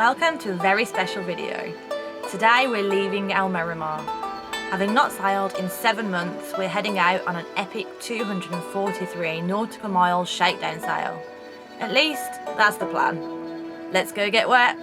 Welcome to a very special video. Today we're leaving Almerimar. Having not sailed in 7 months, we're heading out on an epic 243 nautical mile shakedown sail. At least, that's the plan. Let's go get wet.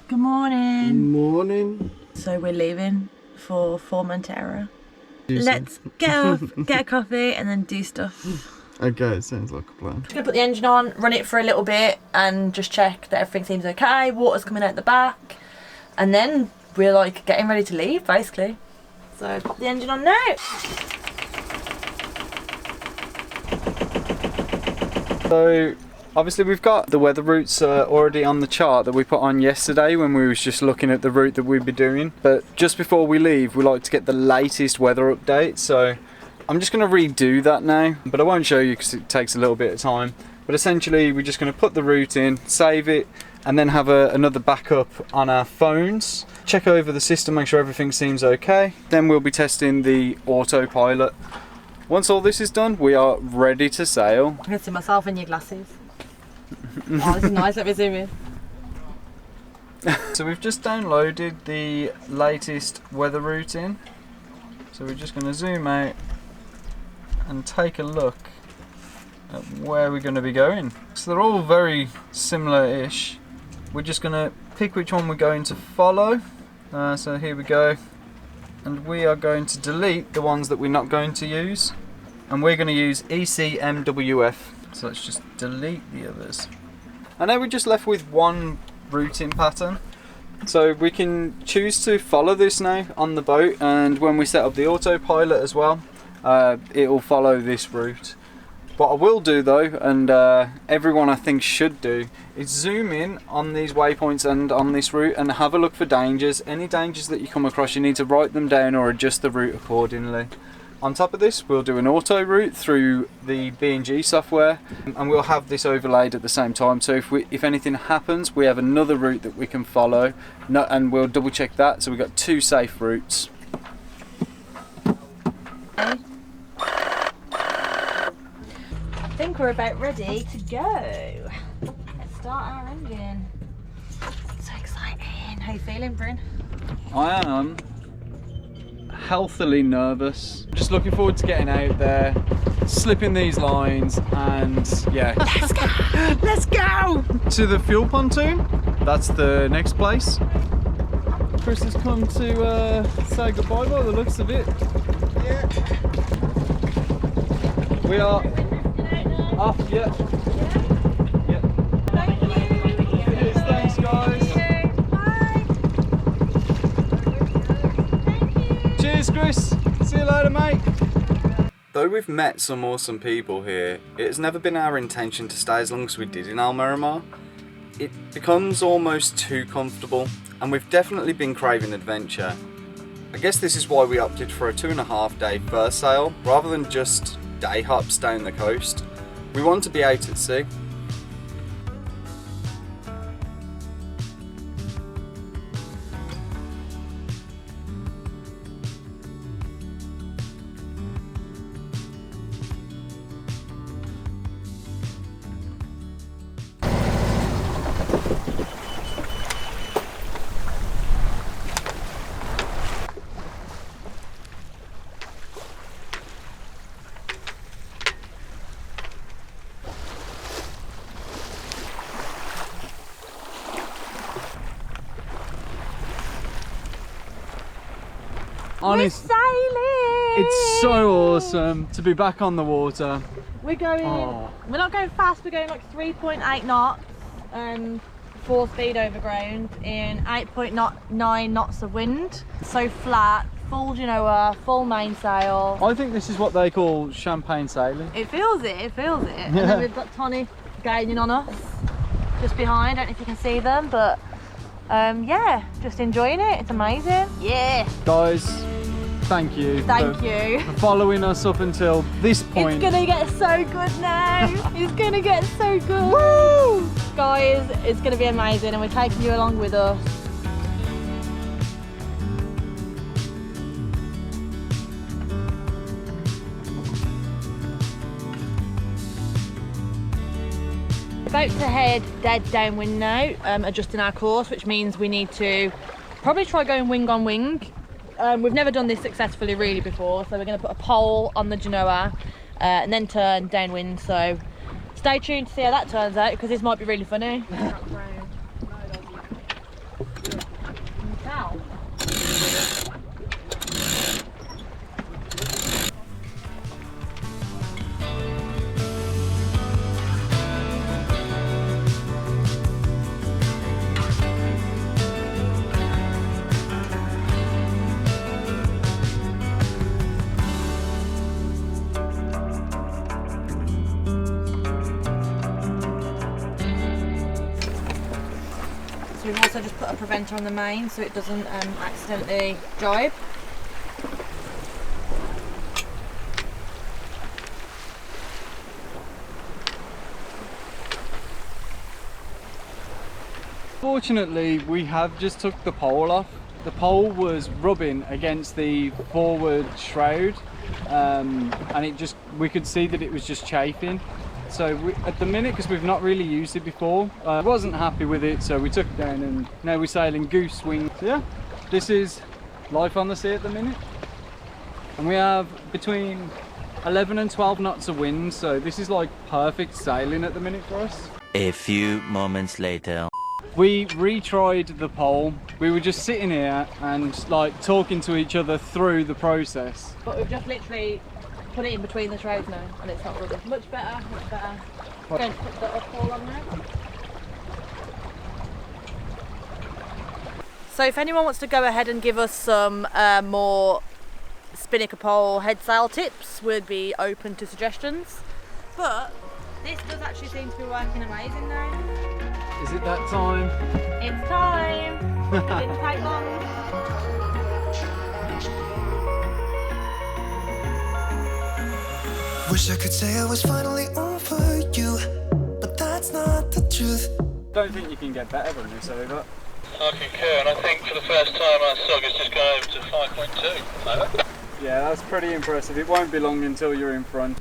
Good morning. Morning. So we're leaving for Formentera. Let's go get a coffee and then do stuff. Okay, sounds like a plan. Just gonna put the engine on, run it for a little bit and just check that everything seems okay. Water's coming out the back. And then we're like getting ready to leave basically. So pop the engine on now. So obviously we've got the weather routes already on the chart that we put on yesterday when we was just looking at the route that we'd be doing. But just before we leave, we like to get the latest weather update. So I'm just going to redo that now, but I won't show you because it takes a little bit of time. But essentially we're just going to put the route in, save it, and then have another backup on our phones. Check over the system, make sure everything seems okay. Then we'll be testing the autopilot. Once all this is done, we are ready to sail. I can see myself in your glasses. Oh, this is nice, let me zoom in. So we've just downloaded the latest weather routing. So we're just going to zoom out and take a look at where we're going to be going. So they're all very similar-ish. We're just going to pick which one we're going to follow. So here we go. And we are going to delete the ones that we're not going to use. And we're going to use ECMWF. So let's just delete the others. And now we're just left with one routing pattern. So we can choose to follow this now on the boat, and when we set up the autopilot as well, it will follow this route. What I will do though, and everyone I think should do, is zoom in on these waypoints and on this route and have a look for dangers. Any dangers that you come across, you need to write them down or adjust the route accordingly. On top of this, we'll do an auto route through the B&G software, and we'll have this overlaid at the same time. So if anything happens, we have another route that we can follow, and we'll double check that. So we've got 2 safe routes. I think we're about ready to go. Let's start our engine. So exciting. How you feeling, Bryn? I am healthily nervous. Just looking forward to getting out there, slipping these lines, and yeah. Let's go! Let's go! To the fuel pontoon. That's the next place. Chris has come to say goodbye by the looks of it. Yeah. We are off, yeah. Yeah. Thank you! Cheers, thanks guys. Cheers, Chris. See you later, mate. Though we've met some awesome people here, it has never been our intention to stay as long as we did in Almerimar. It becomes almost too comfortable, and we've definitely been craving adventure. I guess this is why we opted for a 2.5-day first sail, rather than just day hops down the coast. We want to be out at sea. Honest, we're sailing! it's so awesome to be back on the water. We're going, we're not going fast, we're going like 3.8 knots and 4 speed over ground in 8.9 knots of wind. So flat, full Genoa, full mainsail. I think this is what they call champagne sailing. It feels it, it feels it. And then we've got Tony gaining on us just behind. I don't know if you can see them, but yeah, just enjoying it. It's amazing. Yeah. Guys, thank you. Thank you. For following us up until this point. It's gonna get so good now. It's gonna get so good. Woo! Guys, it's gonna be amazing and we're taking you along with us. About to head dead downwind now, adjusting our course, which means we need to probably try going wing on wing. We've never done this successfully really before, so we're going to put a pole on the Genoa and then turn downwind. So stay tuned to see how that turns out, because this might be really funny. So we've also just put a preventer on the main so it doesn't accidentally jibe. Fortunately, we have just took the pole off. The pole was rubbing against the forward shroud, and we could see that it was just chafing. So at the minute, because we've not really used it before, I wasn't happy with it, so we took it down and now we're sailing goose wing. So yeah, this is life on the sea at the minute. And we have between 11 and 12 knots of wind, so this is like perfect sailing at the minute for us. A few moments later. We retried the pole. We were just sitting here and like talking to each other through the process. But we've just literally put it in between the shrouds now and it's not rubbing. Much better, much better. I'm going to put the up pole on now. So if anyone wants to go ahead and give us some more spinnaker pole head sail tips, we'd be open to suggestions. But this does actually seem to be working amazing now. Is it that time? It's time! It didn't take long. Wish I could say I was finally over you, but that's not the truth. Don't think you can get better than this, over. I concur, and I think for the first time our SOG has just gone over to 5.2. Over. Yeah, that's pretty impressive. It won't be long until you're in front.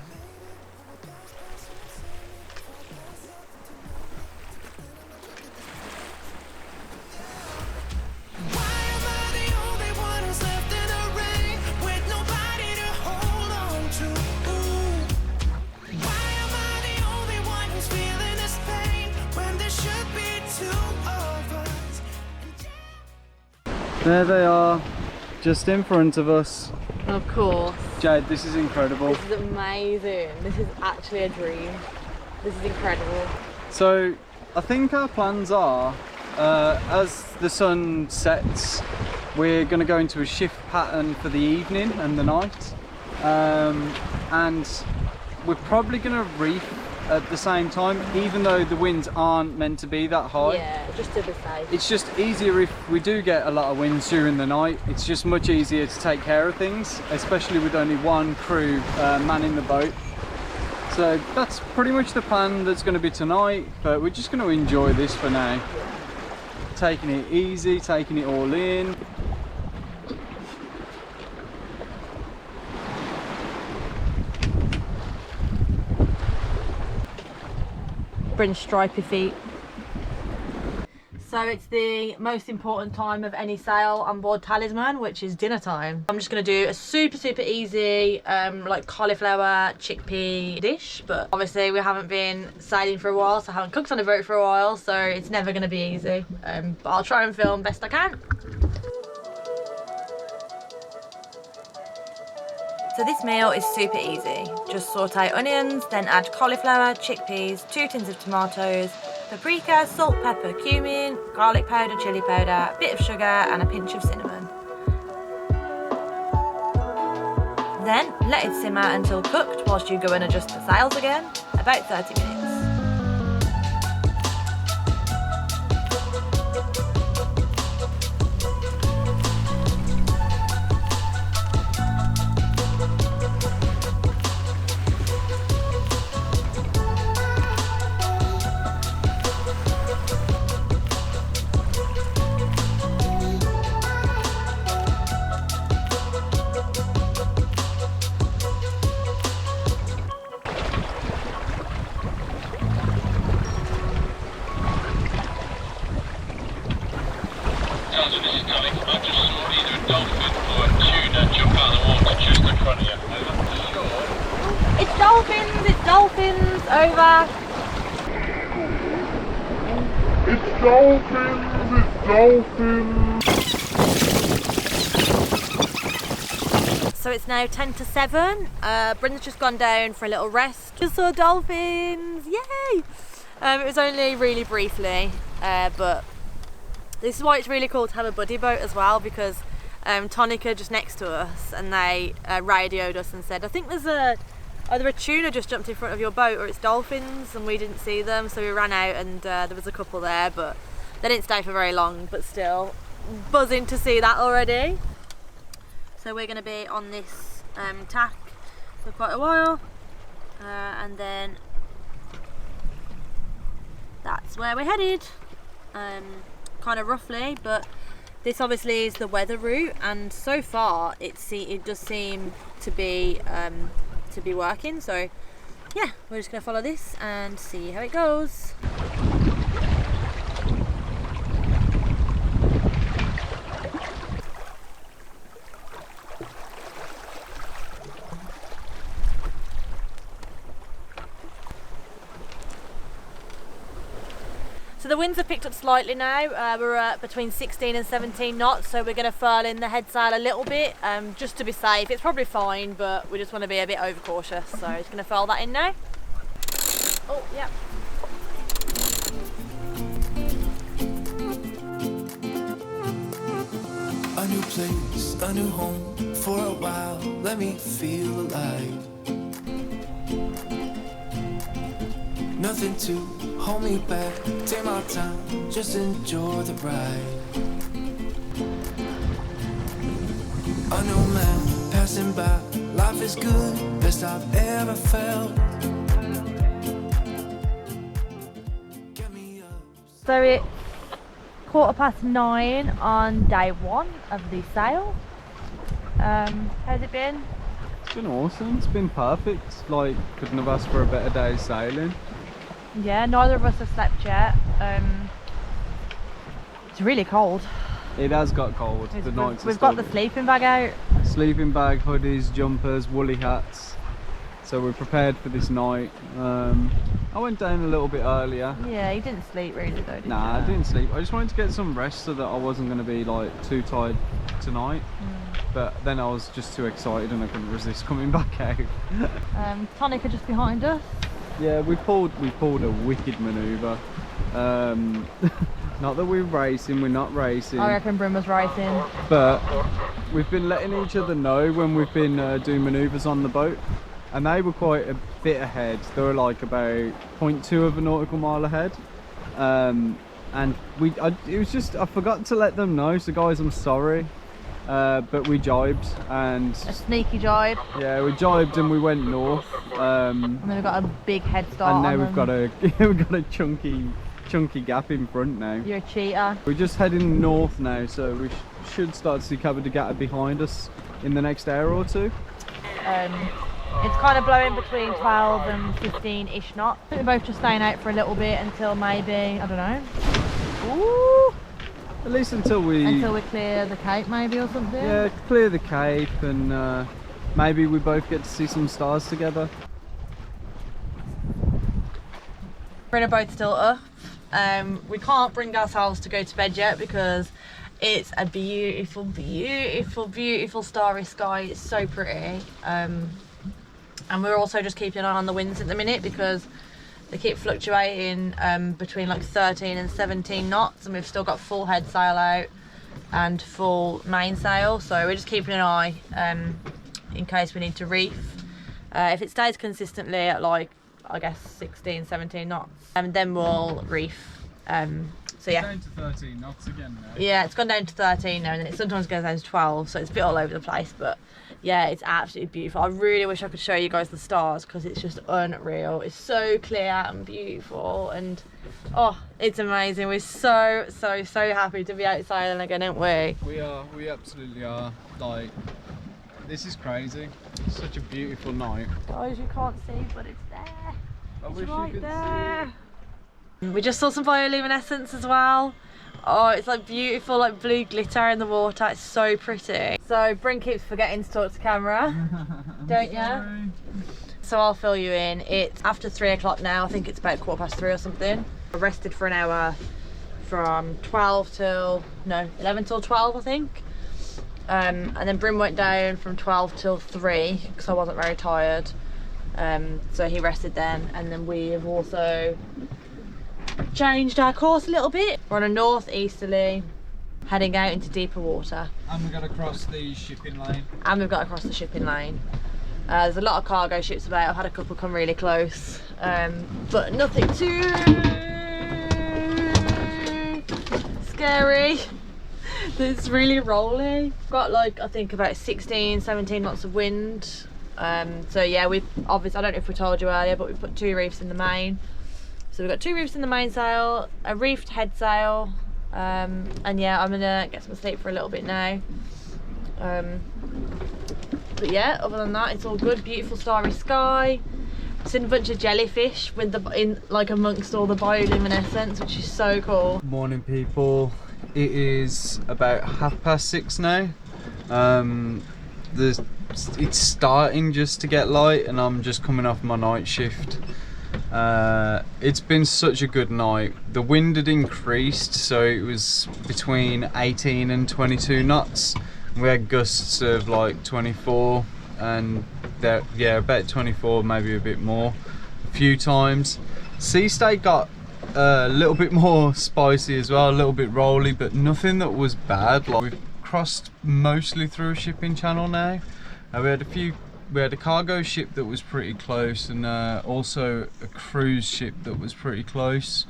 There they are, just in front of us. Of course. Jade, this is incredible. This is amazing. This is actually a dream. This is incredible. So, I think our plans are, as the sun sets, we're going to go into a shift pattern for the evening and the night. And we're probably going to reef at the same time, even though the winds aren't meant to be that high. Yeah, just to be safe. It's just easier if we do get a lot of winds during the night. It's just much easier to take care of things, especially with only one crew manning the boat. So that's pretty much the plan that's going to be tonight, but we're just going to enjoy this for now. Yeah. Taking it easy, taking it all in. Bryn stripy feet. So it's the most important time of any sail on board Talisman, which is dinner time. I'm just going to do a super easy like cauliflower chickpea dish, but obviously we haven't been sailing for a while, so I haven't cooked on a boat for a while, so it's never going to be easy, but I'll try and film best I can. So this meal is super easy. Just saute onions, then add cauliflower, chickpeas, 2 tins of tomatoes, paprika, salt, pepper, cumin, garlic powder, chili powder, a bit of sugar and a pinch of cinnamon. Then let it simmer until cooked whilst you go and adjust the sails again, about 30 minutes. dolphins, over. It's dolphins, it's dolphins. So it's now 10 to 7. Brenda's just gone down for a little rest. Just saw dolphins, yay! It was only really briefly, but this is why it's really cool to have a buddy boat as well, because Tonica just next to us, and they radioed us and said, I think there's either a tuna just jumped in front of your boat or it's dolphins, and we didn't see them, so we ran out and there was a couple there, but they didn't stay for very long, but still buzzing to see that already. So we're going to be on this tack for quite a while, and then that's where we're headed, kind of roughly, but this obviously is the weather route, and so far it does seem to be working, so yeah, we're just going to follow this and see how it goes. So the winds have picked up slightly now. We're at between 16 and 17 knots, so we're going to furl in the head sail a little bit, just to be safe. It's probably fine, but we just want to be a bit overcautious, so just going to furl that in now. Oh, yeah. A new place, a new home. For a while, let me feel alive. Nothing to hold me back. Take my time, just enjoy the ride. A new man passing by. Life is good, best I've ever felt. Get me up. So it's 9:15 on day 1 of the sail. How's it been? It's been awesome, it's been perfect. Like, couldn't have asked for a better day's sailing. Yeah, neither of us have slept yet. It's really cold. It has got cold. The nights We've got the sleeping bag out. Sleeping bag, hoodies, jumpers, woolly hats. So we're prepared for this night. I went down a little bit earlier. Yeah, you didn't sleep really though, did you? Nah, I didn't sleep. I just wanted to get some rest so that I wasn't going to be like too tired tonight. But then I was just too excited and I couldn't resist coming back out. Tonica just behind us. Yeah, we pulled a wicked manoeuvre. Not that we're racing, we're not racing. I reckon Brim was racing. But we've been letting each other know when we've been doing manoeuvres on the boat, and they were quite a bit ahead. They were like about 0.2 of a nautical mile ahead, and it was just, I forgot to let them know. So guys, I'm sorry, but we jibed, and A sneaky jibe. yeah, we jibed and we went north, And then we've got a big head start. and now on we've got a chunky gap in front now. You're a cheater. We're just heading north now, so we should start to see Cabo de Gata behind us in the next hour or two. It's kind of blowing between 12 and 15-ish knots. We're both just staying out for a little bit until maybe, I don't know. Ooh! At least until we clear the Cape maybe or something. yeah, clear the Cape, and maybe we both get to see some stars together. We're both still up. We can't bring ourselves to go to bed yet because it's a beautiful, beautiful, beautiful starry sky. It's so pretty. And we're also just keeping an eye on the winds at the minute because they keep fluctuating between like 13 and 17 knots, and we've still got full head sail out and full mainsail, so we're just keeping an eye in case we need to reef. If it stays consistently at like, I guess 16, 17 knots, and then we'll reef. So yeah. It's down to 13 knots again now. Yeah, it's gone down to 13 now, and it sometimes goes down to 12, so it's a bit all over the place, but yeah, it's absolutely beautiful. I really wish I could show you guys the stars because it's just unreal. It's so clear and beautiful, and oh, it's amazing. We're so happy to be out sailing again, aren't we? We absolutely are. Like, this is crazy. It's such a beautiful night. Guys, you can't see, but it's there. I It's wish right you could there. We just saw some bioluminescence as well. Oh, it's like beautiful, like blue glitter in the water. It's so pretty. So Bryn keeps forgetting to talk to camera, don't you? so I'll fill you in. It's after 3 o'clock now. I think it's about 3:15 or something. I rested for an hour from 11 till 12, I think. And then Bryn went down from 12 till 3 because I wasn't very tired. So he rested then, and then we have also changed our course a little bit. We're on a northeasterly, heading out into deeper water. And we've got to cross the shipping lane. And we've got to cross the shipping lane. There's a lot of cargo ships about. I've had a couple come really close, but nothing too scary. It's really rolly. Got like, I think about 16, 17 knots of wind. So yeah, we've obviously, I don't know if we told you earlier, but we've put 2 reefs in the main. So we've got 2 reefs in the mainsail, a reefed head sail, and yeah, I'm gonna get some sleep for a little bit now. But yeah, other than that, it's all good. Beautiful starry sky. Seen a bunch of jellyfish with like amongst all the bioluminescence, which is so cool. Morning, people. It is about 6:30 now. It's starting just to get light, and I'm just coming off my night shift. It's been such a good night. The wind had increased, so it was between 18 and 22 knots. We had gusts of like 24, and yeah, about 24, maybe a bit more, a few times. Sea state got a little bit more spicy as well, a little bit rolly, but nothing that was bad. Like, we've crossed mostly through a shipping channel now. We had a cargo ship that was pretty close, and also a cruise ship that was pretty close,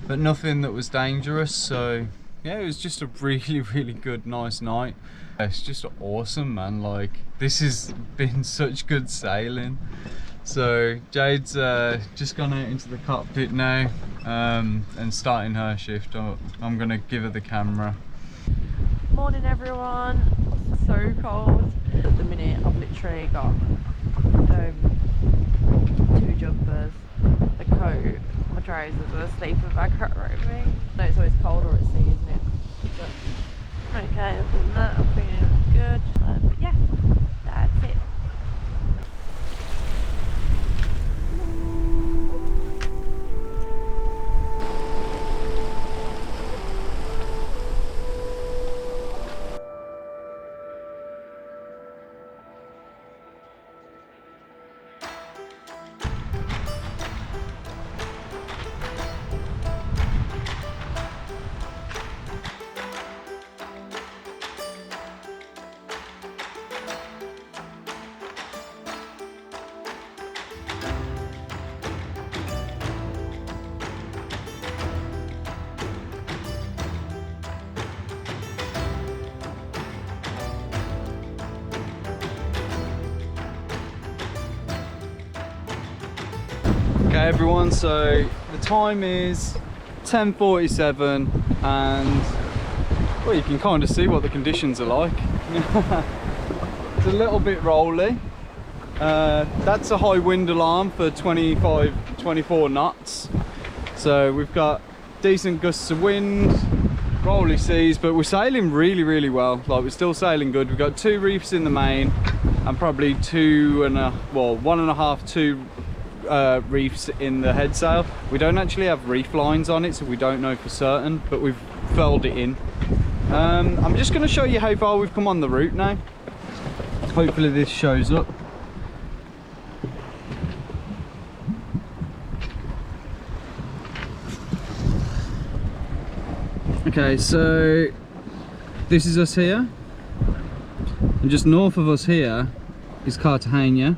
but nothing that was dangerous. So yeah, it was just a really, really good, nice night. It's just awesome, man. Like, this has been such good sailing. So Jade's just gone out into the cockpit now, and starting her shift. I'm gonna give her the camera. Morning, everyone. So cold at the minute. I've literally got 2 jumpers, a coat, my trousers, and a sleeping bag around me. No, it's always cold or at sea, isn't it? But, okay, other than that, I'm feeling good. But yeah, that's it. Okay everyone, so the time is 10:47, and well, you can kind of see what the conditions are like. It's a little bit rolly. That's a high wind alarm for 24 knots. So we've got decent gusts of wind, rolly seas, but we're sailing really, really well. Like, we're still sailing good. We've got 2 reefs in the main, and probably 1.5, 2 reefs in the head sail. We don't actually have reef lines on it, so we don't know for certain, but we've furled it in. I'm just going to show you how far we've come on the route now. Hopefully this shows up. Okay, so this is us here, and just north of us here is Cartagena,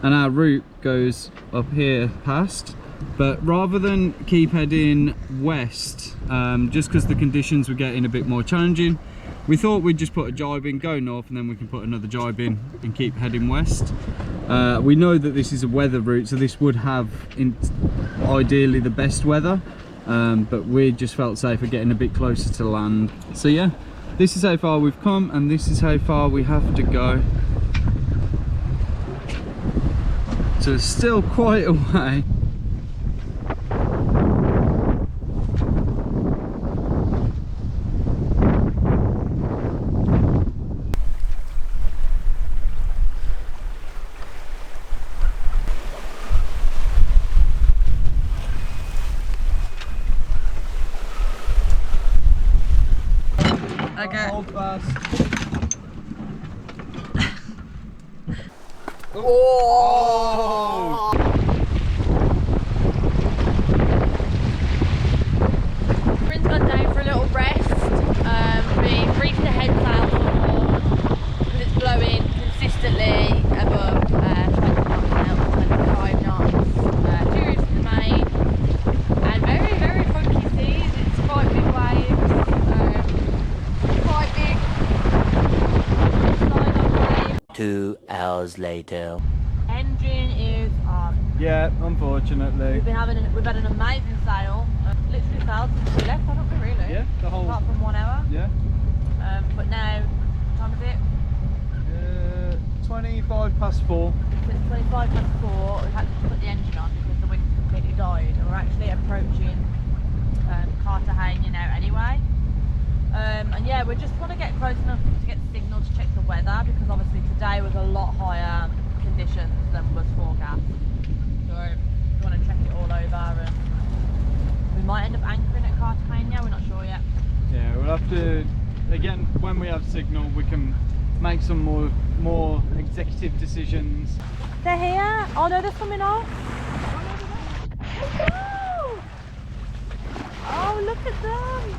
and our route goes up here past. But rather than keep heading west, just because the conditions were getting a bit more challenging, we thought we'd just put a jibe in, go north, and then we can put another jibe in and keep heading west. We know that this is a weather route, so this would have ideally the best weather, but we just felt safer getting a bit closer to land. So yeah, this is how far we've come, and this is how far we have to go. So it's still quite a way. Okay. Hold fast. Oh! Bryn's gone down for a little rest. We reached the head sail because it's blowing consistently above 20 knots, 25 knots. 2 routes to the main, and very, very funky seas. It's quite big waves, quite big slide on waves. 2 hours later. Engine is on. Yeah, unfortunately. We've had an amazing sail. Literally sailed since we left, haven't we, really? Yeah, the whole. Apart from 1 hour. Yeah. But now, what time is it? 25 past 4. So it's 25 past 4. We've had to put the engine on because the wind's completely died. And we're actually approaching Cartagena now anyway. And yeah, we just want to get close enough to get the signal to check the weather, because obviously today was a lot higher conditions than was forecast. So we want to check it all over, and we might end up anchoring at Cartagena, we're not sure yet. Yeah, we'll have to, again, when we have signal, we can make some more executive decisions. They're here. Oh no, they're coming off. Oh, look at them.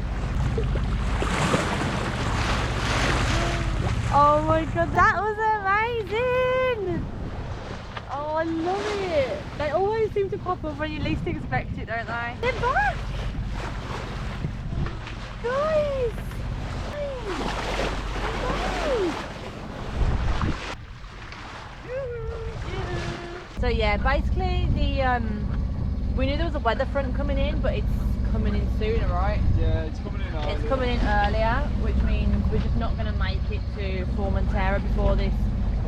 Oh my god, that was amazing. Oh, I love it. They always seem to pop up when you least expect it, don't they? They're back. Guys. So yeah, basically we knew there was a weather front coming in, but it's coming in sooner, right? Yeah, it's coming in earlier. It's coming in earlier, which means we're just not going to make it to Formentera before this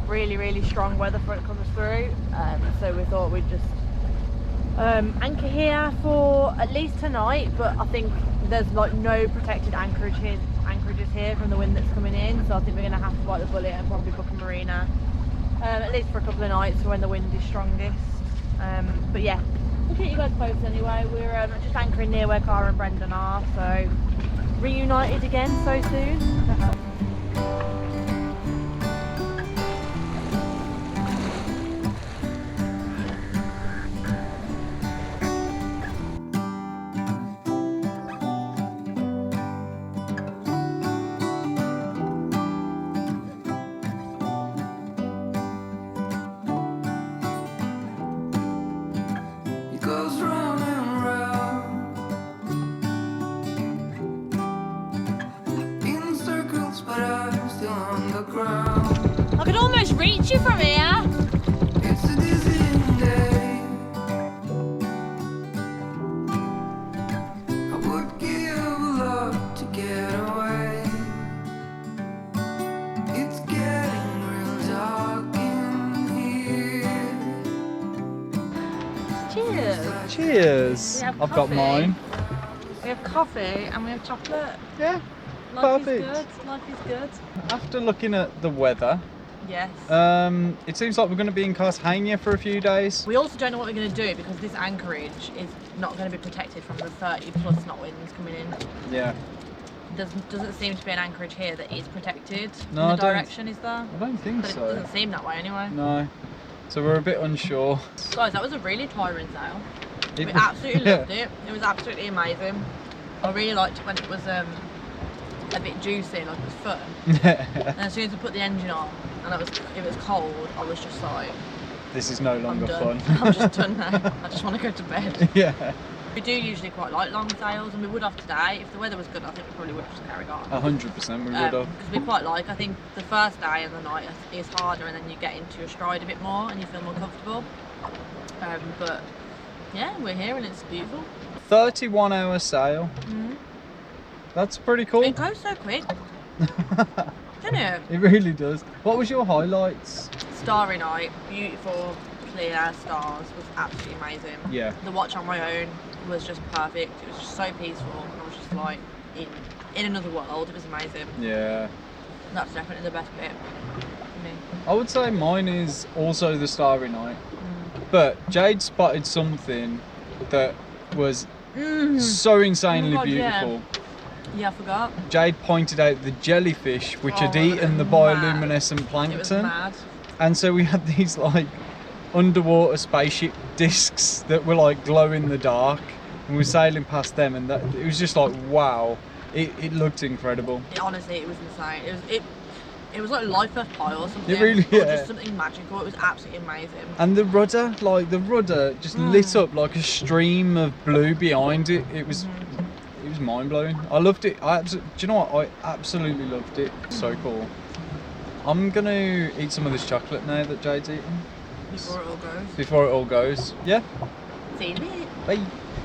really, really strong weather front comes through. So we thought we'd just anchor here for at least tonight, but I think there's like no protected anchorages here from the wind that's coming in, so I think we're going to have to bite the bullet and probably book a marina, at least for a couple of nights for when the wind is strongest. But yeah, we'll keep you guys posted anyway. We're just anchoring near where Cara and Brendan are, so reunited again so soon. It goes round and round in circles, but I'm still on the ground. I can almost reach you from here. It's a dizzying day. I would give a lot to get away. It's getting real dark in here. Cheers. Cheers. We have I've got coffee. mine. We have coffee and we have chocolate. Yeah, Life perfect. is good. Life is good. After looking at the weather, Yes. it seems like we're going to be in Cartagena for a few days. We also don't know what we're going to do because this anchorage is not going to be protected from the 30 plus knot winds coming in. Yeah. There doesn't seem to be an anchorage here that is protected No, in I the don't- direction, is there? I don't think But it so. doesn't seem that way anyway. No. So we're a bit unsure. Guys, that was a really tiring sail. It- We absolutely yeah. loved it. It was absolutely amazing. I really liked it when it was a bit juicy, like it was fun. And as soon as we put the engine on and it was cold, I was just like, This is no I'm longer done. fun. I'm just done now. I just want to go to bed. Yeah. We do usually quite like long sails, and we would have today. If the weather was good, I think we probably would have just carried on. 100% we would have. Because we quite like, I think the first day and the night is harder, and then you get into your stride a bit more and you feel more comfortable. But yeah, we're here and it's beautiful. 31-hour sail. Mm. That's pretty cool. It goes so quick, doesn't it? It really does. What was your highlights? Starry night, beautiful, clear stars, was absolutely amazing. Yeah. The watch on my own was just perfect. It was just so peaceful, and I was just like in another world. It was amazing. Yeah. That's definitely the best bit for me. I would say mine is also the Starry Night. But Jade spotted something that was so insanely Oh my God, yeah. beautiful. Yeah, I forgot. Jade pointed out the jellyfish which had Oh, eaten the mad. bioluminescent It was plankton. mad. And so we had these like underwater spaceship discs that were like glow in the dark, and we were sailing past them, and it was just like wow, it looked incredible. Honestly, it was insane. It was like life of Pi or something. It really, or yeah. just something magical. It was absolutely amazing. And the rudder just lit up like a stream of blue behind it. It was mind blowing. I loved it. Do you know what? I absolutely loved it. So cool. I'm gonna eat some of this chocolate now that Jade's eating. Before it all goes. Before it all goes. Yeah. See you in a bit. Bye.